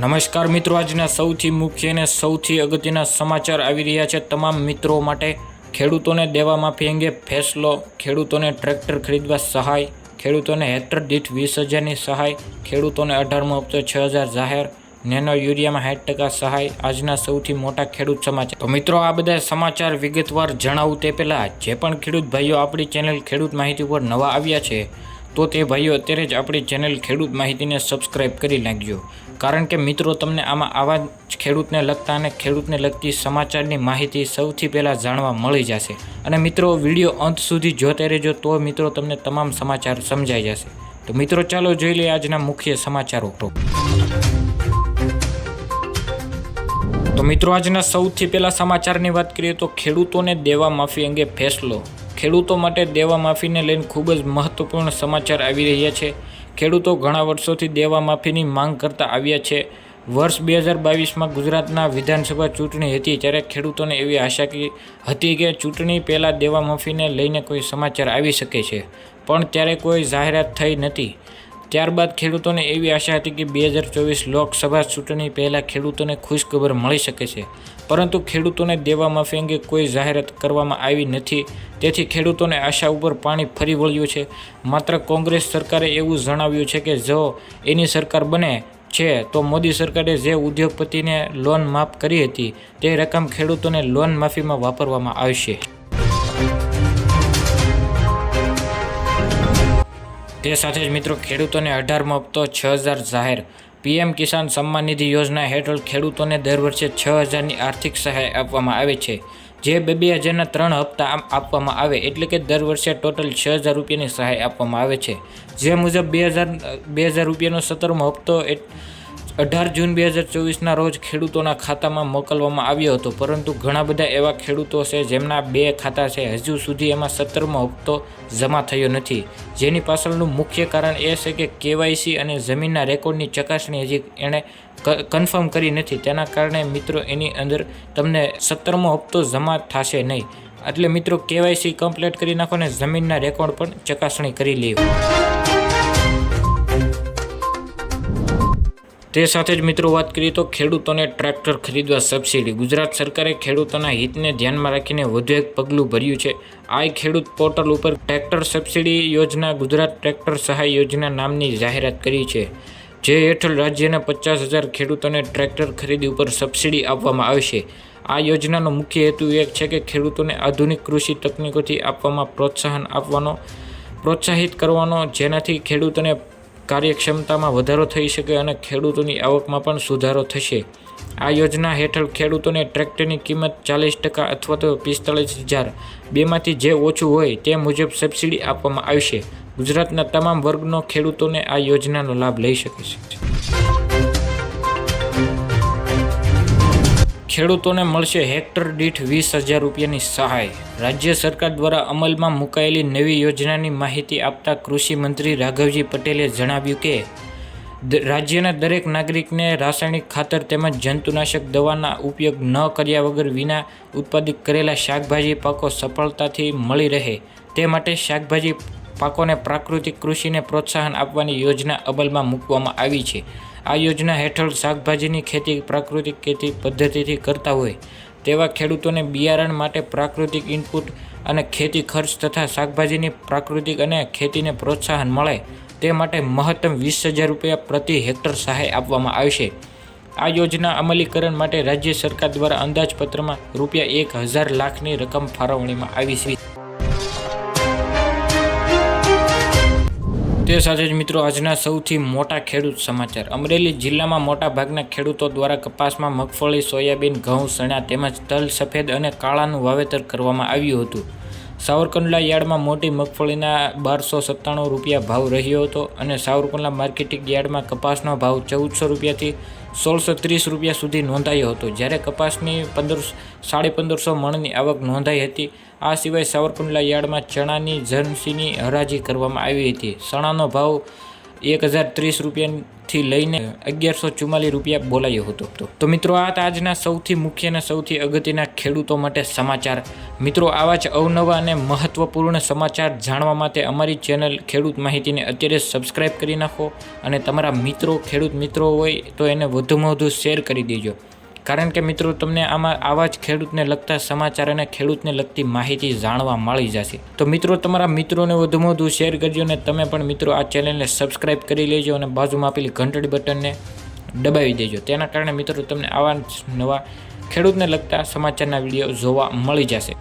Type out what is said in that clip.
નમસ્કાર મિત્રો, આજના સૌથી મુખ્ય અને સૌથી અગત્યના સમાચાર આવી રહ્યા છે તમામ મિત્રો માટે। ખેડૂતોને દેવા માફી અંગે ફેસલો, ખેડૂતોને ટ્રેક્ટર ખરીદવા સહાય, ખેડૂતોને હેક્ટર દીઠ 20,000ની સહાય, ખેડૂતોને 18મો હપ્તો 6,000 જાહેર, નેનો યુરિયામાં 60% સહાય। આજના સૌથી મોટા ખેડૂત સમાચાર। તો મિત્રો, આ બધા સમાચાર વિગતવાર જણાવું તે પહેલાં જે પણ ખેડૂત ભાઈઓ આપણી ચેનલ ખેડૂત માહિતી પર નવા આવ્યા છે તો તે ભાઈઓ અત્યારે જ આપણી ચેનલ ખેડૂત માહિતીને સબસ્ક્રાઈબ કરી નાખજો, કારણ કે મિત્રો તમને આમાં આવા જ ખેડૂતને લગતા અને ખેડૂતને લગતી સમાચારની માહિતી સૌથી પહેલાં જાણવા મળી જશે। અને મિત્રો, વિડીયો અંત સુધી જોતા રહેજો તો મિત્રો તમને તમામ સમાચાર સમજાઈ જશે। તો મિત્રો, ચાલો જોઈ લઈએ આજના મુખ્ય સમાચારો। તો મિત્રો, આજના સૌથી પહેલા સમાચારની વાત કરીએ તો ખેડૂતોને દેવા માફી અંગે ફેસલો। ખેડૂતો માટે દેવા માફીને લઈને ખૂબ જ મહત્વપૂર્ણ સમાચાર આવી રહ્યા છે। ખેડૂતો ઘણા વર્ષોથી દેવા માફીની માંગ કરતા આવ્યા છે। વર્ષ 2022માં ગુજરાતના વિધાનસભા ચૂંટણી હતી ત્યારે ખેડૂતોને એવી આશા હતી કે ચૂંટણી પહેલાં દેવા માફીને લઈને કોઈ સમાચાર આવી શકે છે, પણ ત્યારે કોઈ જાહેરાત થઈ નથી। ત્યારબાદ ખેડૂતોને એવી આશા હતી કે 2024 લોકસભા ચૂંટણી પહેલાં ખેડૂતોને ખુશખબર મળી શકે છે, પરંતુ ખેડૂતોને દેવા માફી અંગે કોઈ જાહેરાત કરવામાં આવી નથી। તેથી ખેડૂતોને આશા ઉપર પાણી ફરી વળ્યું છે। માત્ર કોંગ્રેસ સરકારે એવું જણાવ્યું છે કે જો એની સરકાર બને છે તો મોદી સરકારે જે ઉદ્યોગપતિને લોન માફ કરી હતી તે રકમ ખેડૂતોને લોન માફીમાં વાપરવામાં આવશે। તે સાથે જ મિત્રો, ખેડૂતોને 18મો હપ્તો 6,000 જાહેર। પીએમ કિસાન સન્માન નિધિ યોજના હેઠળ ખેડૂતોને દર વર્ષે 6,000ની આર્થિક સહાય આપવામાં આવે છે, જે 2,000ના 3 હપ્તા આપવામાં આવે, એટલે કે દર વર્ષે ટોટલ 6,000 રૂપિયાની સહાય આપવામાં આવે છે। જે મુજબ 2,000 રૂપિયાનો 17મો હપ્તો 18 જૂન 2024ના રોજ ખેડૂતોના ખાતામાં મોકલવામાં આવ્યો હતો, પરંતુ ઘણા બધા એવા ખેડૂતો છે જેમના 2 ખાતા છે, હજુ સુધી એમાં 17મો હપ્તો જમા થયો નથી। જેની પાછળનું મુખ્ય કારણ એ છે કે કેવાયસી અને જમીનના રેકોર્ડની ચકાસણી હજી એણે કન્ફર્મ કરી નથી। તેના કારણે મિત્રો એની અંદર તમને 17મો હપ્તો જમા થશે નહીં। એટલે મિત્રો, કેવાયસી કમ્પ્લીટ કરી નાખો ને જમીનના રેકોર્ડ પણ ચકાસણી કરી લેવું। તે સાથે જ મિત્રો, વાત કરીએ તો ખેડૂતોને ટ્રેક્ટર ખરીદવા સબસિડી। ગુજરાત સરકારે ખેડૂતોના હિતને ધ્યાનમાં રાખીને વધુ એક પગલું ભર્યું છે। આ ખેડૂત પોર્ટલ ઉપર ટ્રેક્ટર સબસિડી યોજના ગુજરાત ટ્રેક્ટર સહાય યોજના નામની જાહેરાત કરી છે, જે હેઠળ રાજ્યના 50,000 ખેડૂતોને ટ્રેક્ટર ખરીદી ઉપર સબસિડી આપવામાં આવશે। આ યોજનાનો મુખ્ય હેતુ એક છે કે ખેડૂતોને આધુનિક કૃષિ તકનીકોથી આપવામાં પ્રોત્સાહિત કરવાનો, જેનાથી ખેડૂતોને કાર્યક્ષમતામાં વધારો થઈ શકે અને ખેડૂતોની આવકમાં પણ સુધારો થશે। આ યોજના હેઠળ ખેડૂતોને ટ્રેક્ટરની કિંમત 40% અથવા તો 45,000 બેમાંથી જે ઓછું હોય તે મુજબ સબસિડી આપવામાં આવશે। ગુજરાતના તમામ વર્ગનો ખેડૂતોને આ યોજનાનો લાભ લઈ શકે છે। ખેડૂતોને મળશે હેક્ટર દીઠ 20,000 રૂપિયાની સહાય। રાજ્ય સરકાર દ્વારા અમલમાં મુકાયેલી નવી યોજનાની માહિતી આપતા કૃષિ મંત્રી રાઘવજી પટેલે જણાવ્યું કે રાજ્યના દરેક નાગરિકને રાસાયણિક ખાતર તેમજ જંતુનાશક દવાના ઉપયોગ ન કર્યા વગર વિના ઉત્પાદિત કરેલા શાકભાજી પાકો સફળતાથી મળી રહે તે માટે શાકભાજી પાકોને પ્રાકૃતિક કૃષિને પ્રોત્સાહન આપવાની યોજના અમલમાં મૂકવામાં આવી છે। આ યોજના હેઠળ શાકભાજીની ખેતી પ્રાકૃતિક ખેતી પદ્ધતિથી કરતા હોય તેવા ખેડૂતોને બિયારણ માટે પ્રાકૃતિક ઇનપુટ અને ખેતી ખર્ચ તથા શાકભાજીની પ્રાકૃતિક અને ખેતીને પ્રોત્સાહન મળે તે માટે મહત્તમ 20,000 રૂપિયા પ્રતિ હેક્ટર સહાય આપવામાં આવશે। આ યોજના અમલીકરણ માટે રાજ્ય સરકાર દ્વારા અંદાજપત્રમાં ₹1,000 લાખની રકમ ફાળવણીમાં આવી છે। તે સાથે જ મિત્રો, આજના સૌથી મોટા ખેડૂત સમાચાર। અમરેલી જિલ્લામાં મોટા ભાગના ખેડૂતો દ્વારા કપાસમાં મગફળી, સોયાબીન, ઘઉં, ચણા તેમજ તલ, સફેદ અને કાળાનું વાવેતર કરવામાં આવ્યું હતું। સાવરકુંડલા યાર્ડમાં મોટી મગફળીના 1,297 રૂપિયા ભાવ રહ્યો હતો અને સાવરકુંડલા માર્કેટિંગ યાર્ડમાં કપાસનો ભાવ 1,400 રૂપિયાથી 1,630 રૂપિયા સુધી નોંધાયો હતો, જ્યારે કપાસની 1,550 મણની આવક નોંધાઈ હતી। આ સિવાય સાવરકુંડલા યાર્ડમાં ચણાની જર્સીની હરાજી કરવામાં આવી હતી। ચણાનો ભાવ 1030 રૂપિયાથી લઈને 1144 રૂપિયા બોલાયો હતો. તો મિત્રો આ હતા આજના સૌથી મુખ્ય અને સૌથી અગત્યના ખેડૂતો માટે સમાચાર. મિત્રો આવા જ અવનવા અને મહત્વપૂર્ણ સમાચાર જાણવા માટે અમારી ચેનલ ખેડૂત માહિતીને અત્યારે સબસ્ક્રાઇબ કરી નાખો અને તમારા મિત્રો ખેડૂત મિત્રો હોય તો એને વધુમાં વધુ શેર કરી દેજો. કારણ કે મિત્રો તમને આમાં આવા જ ખેડૂતને લગતા સમાચાર અને ખેડૂતને લગતી માહિતી જાણવા મળી જશે. તો મિત્રો તમારા મિત્રોને વધુમાં વધુ શેર કરજો અને તમે પણ મિત્રો આ ચેનલને સબસ્ક્રાઇબ કરી લેજો અને બાજુમાં આપેલી ઘંટડી બટનને દબાવી દેજો. તેના કારણે મિત્રો તમને આવા નવા ખેડૂતને લગતા સમાચારના વિડીયો જોવા મળી જશે.